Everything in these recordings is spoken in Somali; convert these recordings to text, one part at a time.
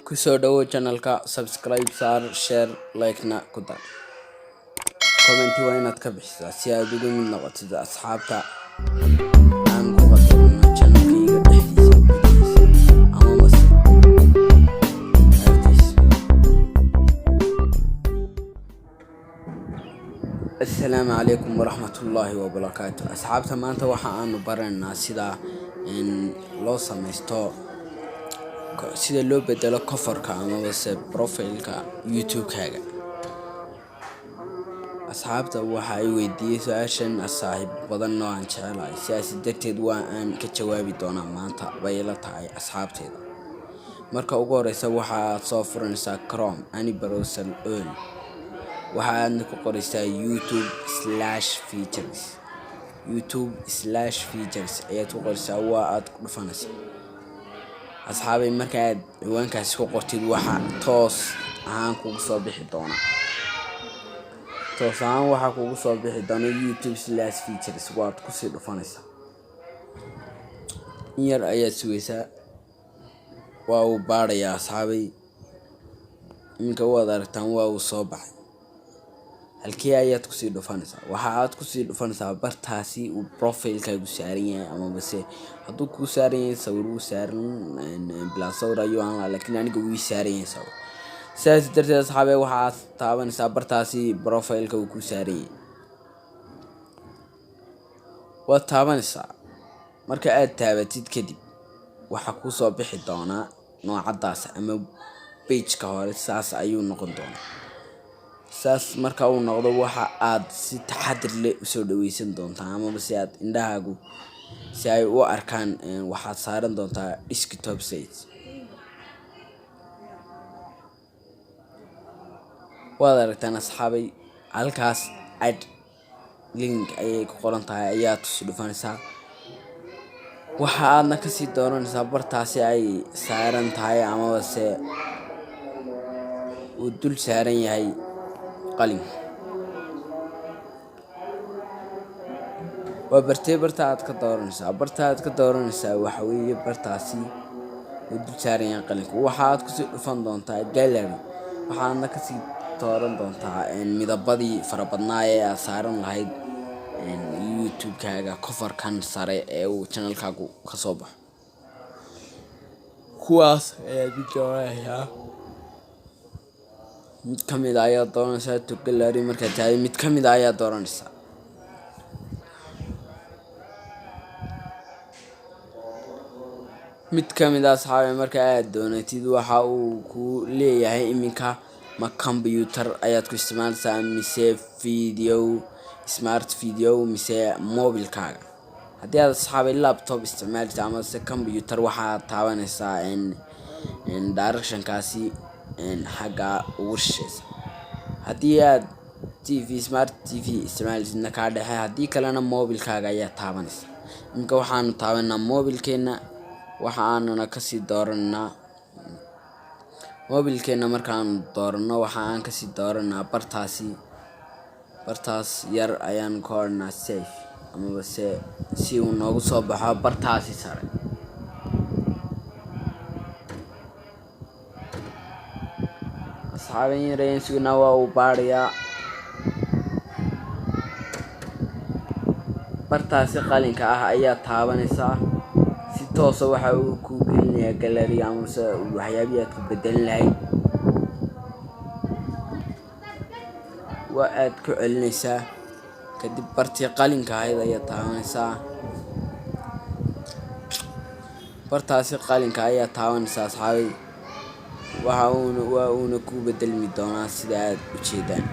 kusoo dhawo channelka subscribe saar share like na ku dar comment waa inaad ka bixisaa si aad uga mid noqotid asxaabta aan ku qasbano channelkayga dhexdiisa ama mas السلام عليكم ورحمة الله وبركاته أصحابتا maanta waxa aanu baranaa sida loo sameesto sida loo bedelo coverka ama profile-ka YouTube-kaaga asxaabta waxa ay weydiiyay su'aashan saaxiib badan oo aan jecelahay sidaas darteed waa aan ka jawaabi doonaa maanta bay la tahay asxaabteeda marka ugu horeysa waxaad soo furanaysaa Chrome ani browser on waxaad ku qoraysaa youtube/features ayaad ku qoraysaa waa aad ku dhufanaysaa asxaabay markaad ciwaankaas ku qortid waxa toos ahaan kugu soo bixi doona youtube/features waad ku sii dhufanaysaa in yar ayaad sugaysaa waa uu baarayaa asxaabay iminka waad aragtaan waa uu soo baxay halkii ayaad ku sii dhufanaysaa waxa aad ku sii dhufanaysaa bartaasi uu profile-kaagu saaran yahay ama base hadduu ku saaran yahay sawir uu saaran plus sawir ayuu aan laakiin aniga wuu saaran yahay sawir sidaas darteed asxaabay waxaad taabanaysaa bartaasi profile-ka uu ku saaran yahay waad taabanaysaa marka aad taabatid kadib waxa ku soo bixi doona noocadaas ama page-ka hore saas ayuu noqon doonaa saas marka uu noqdo waxa aad si taxadir leh u soo dhaweysan doontaa ama si aad indhahaagu si ay u arkaan waxaad saaran doontaa desktop site waad aragtaan asxaabay halkaas add link ayay ku qoran tahay ayaad ku dhufanaysaa waxa aadna ka sii dooranaysaa bartaasi ay saaran tahay ama se uu dul saaran yahay qalin waa barta aad ka dooranaysaa waxa weeye bartaasi uu dul saaran yahay qalinka waxaad ku sii dhufan doontaa gallery waxaadna ka sii dooran doontaa midabadii farabadnaa ee aad saaran lahayd YouTube-kaaga coverkan sare ee uu channelkaagu ka soo baxo kuwaas ayaad dooranaysaa mid kamid ah ayaad dooranaysaa to gallery markaad tahay mid kamid ah ayaad dooranaysaa mid kamid ah asxaabay marka aad doonatid waxa uu ku leeyahay iminka ma computer ayaad ku isticmaalaysaa mise smart video mise mobile-kaaga haddii aad asxaabay laptop isticmaalaysa ama se computer waxaad taabanaysaa direction-kaasi xagga ugu shishaysa haddii aad smart TV isticmaalaysidna kaa dhexe haddii kalena mobile-kaaga ayaa taabanaysa iminka waxaanu taabanaa mobile-keena waxa aanuna kasii dooranaa mobile-keena markaanu dooranno waxa aan kasii dooranaa bartaas yar ayaan ka odhanaa safe ama base si uu noogu soo baxo bartaasi sare asxaabay yareen sugnaa waa uu baarayaa bartaasi qalinka ah ayaa taabanaysaa si toosa waxa uu ku gelinayaa gallery ama se waxyaabihi aad ku bedelin lahayd waa aad ku celinaysaa kadib bartii qalinka ahayd ayaad taabanaysaa bartaasi qalinka ayaa taabanaysaa asxaabay waa uuna ku bedelmi doonaa sida aad u jeedaan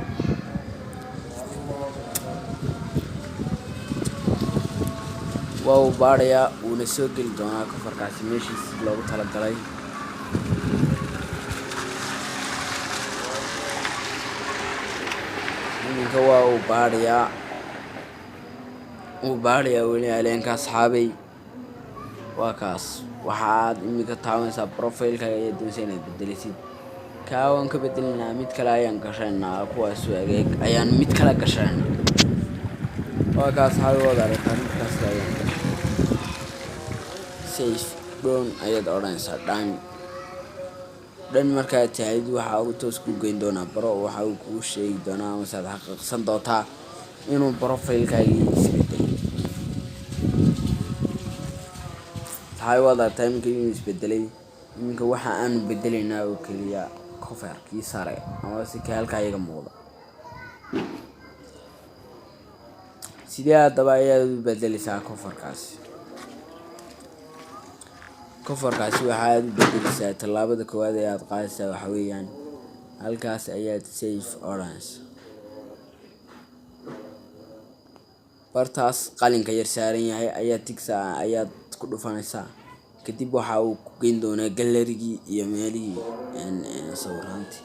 waa uu baarayaa uuna soo geli doonaa coverkaasi meeshiis loogu talagalay iminka waa uu baarayaa weli aleenka asxaabay waa kaas waxaad iminka taabanaysaa profile-kaaga iyo doonaysaa inaad bedelisid kaa waan ka bedelinaa mid kale ayaan gashanaa kuwaas ageeg ayaan mid kale gashanaa waa kaas asxaabay waad aragtaa midkaas ayaan safe doon ayaad odhanaysaa dhan dhan markaad tahayd waxa uu toos ku geyn doonaa baro, waxa uu kuu sheegi doonaa ama saad xaqiiqsan doontaa inuu profile-kaagii isbedelay. saxaabi waad aragtaa iminka inuu isbedelay. iminka waxa aanu bedelaynaa oo keliya coverkii sare ama si ka halkaa iga muuqda. sidee haddaba ayaad u bedelaysaa coverkaasi? waxaad u bedelaysaa tallaabada koowaad ee aad qaadaysaa waxa weeyaan halkaas ayaad save odhanaysaa. bartaas qalinka yar saaran yahay ayaad ku dhufanaysaa. kadib waxa uu ku geyn doonaa gallerigii iyo meelihii sawiraantii.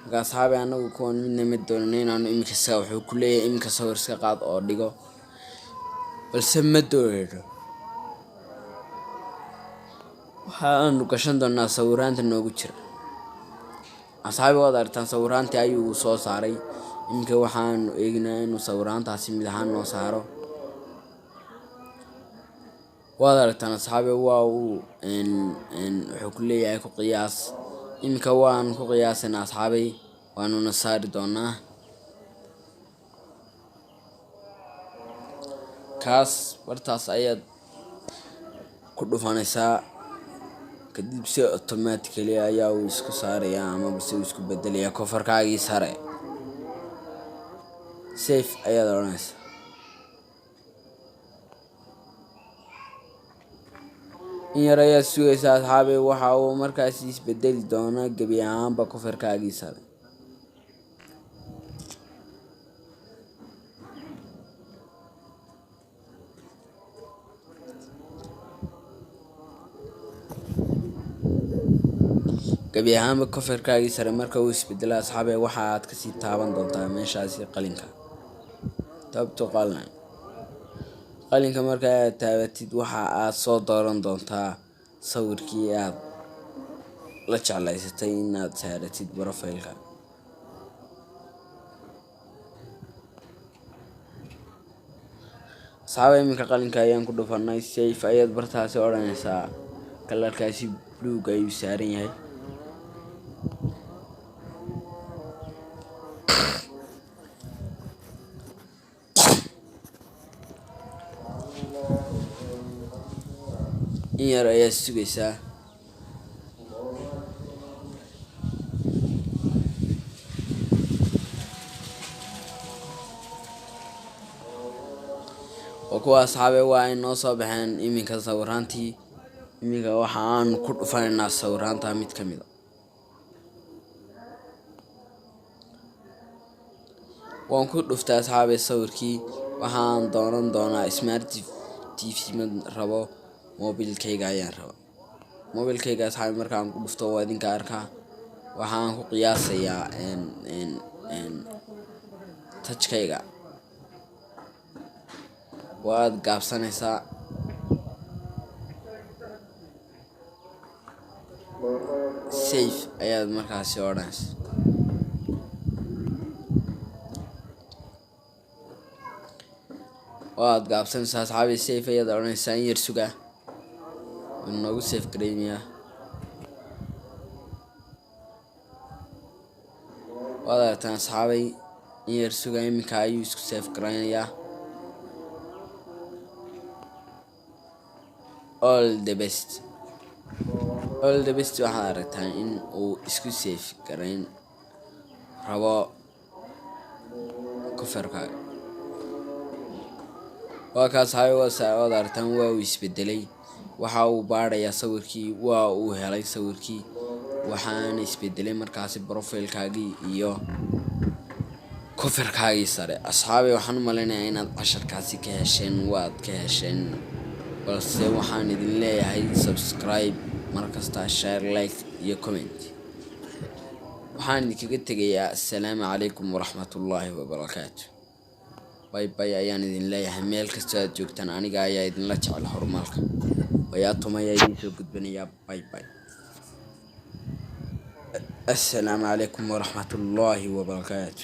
marka asxaabi anagu kuwan midna ma doonano inaanu iminka wuxuu ku leeyahay iminka sawir iska qaad oo dhigo, balse ma doonayno. waxa aanu gashan doonaa sawiraanta noogu jira. asxaabi waad aragtaan sawiraantii ayuu soo saaray. iminka waxaanu eegnaa inuu sawiraantaasi mid ahaan noo saaro. waad aragtaan asxaabi waa uu wuxuu ku leeyahay ku qiyaas. iminka waan ku qiyaasana asxaabi, waanuna saari doonaa. kaas bartaas ayaad ku dhufanaysaa. kadib si automatically ayaa uu isku saarayaa ama balse uu isku bedelayaa coverkaagii sare. safe ayaad odhanaysaa. in yar ayaad sugaysaa asxaabi, waxa uu markaasi isbedeli doonaa gebi ahaanba coverkaagii sare. marka uu isbedelo asxaabi, waxa aad kasii taaban doontaa meeshaasi qalinka. taabto qalinka marka aad taabatid waxa aad soo dooran doontaa sawirkii aad la jeclaysatay inaad saaratid profile-ka. asxaabi iminka qalinka ayaan ku dhufanay. safe ayaad bartaasi odhanaysaa. kalarkaasi buluug ayuu saaran yahay. in yar ayaad sugaysaa. oo kuwa asxaabi waa ay noo soo baxeen iminka sawiraantii. iminka waxa aanu ku dhufanaynaa sawiraanta mid ka mid a. waan ku dhuftay asxaabi sawirkii. waxaan dooran doonaa smart tv ma rabo, mobilkayga ayaan rabaa. mobilkayga asxaabi markaan ku dhufto waa idinka arkaa. waxaan ku qiyaasayaa touchkayga. waad gaabsanaysaa. safe ayaad markaasi odhanaysaa. waad gaabsanaysaa asxaabi. safe ayaad odhanaysaa. in yar suga noogu safe gareynayaa. waad aragtaan asxaabay. in yar suga iminka ayuu isku safe gareynayaa. all the best waxaad aragtaan in uu isku safe gareyn rabo coverkaaga. waa kaas waad aragtaan waa uu isbedelay. waxa uu baadhayaa sawirkii. waa uu helay sawirkii. waxaana isbedelay markaasi profile-kaagii iyo coverkaagii sare. asxaabi waxaan u malaynayaa inaad casharkaasi ka hesheen. waad ka hesheen, balse waxaan idin leeyahay subscribe markasta, share, like iyo comment. waxaan idinkaga tegayaa assalaamu calaykum waraxmatullaahi wabarakaatu. bye bye ayaan idin leeyahay. meel kastoo aad joogtaan aniga ayaa idinla jecel horumarka. wayaatuma ayaa idiin soo gudbinayaa. bye bye. assalaamu calaykum waraxmatullaahi wabarakaatu.